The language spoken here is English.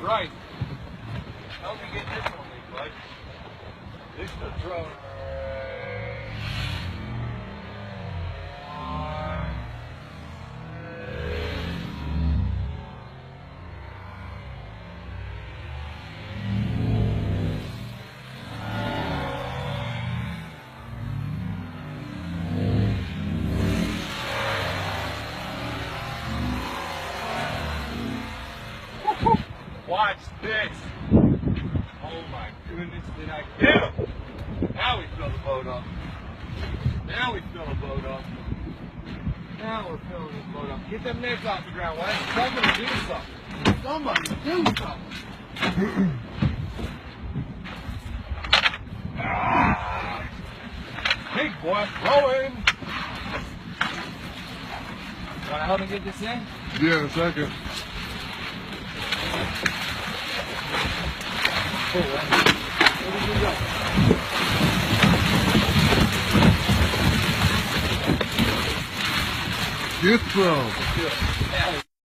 right. Help me get this one, bud. This is the drone. Watch this. Oh my goodness, did I get him? Now we fill the boat up. Now we fill the boat up. Now we're filling this boat up. Get them nets off the ground, Wes. Somebody do something. Somebody do something. Big boy, rolling. Want to help me get this in? Yeah, in a second. Cool, where did we go? Get some. Yeah.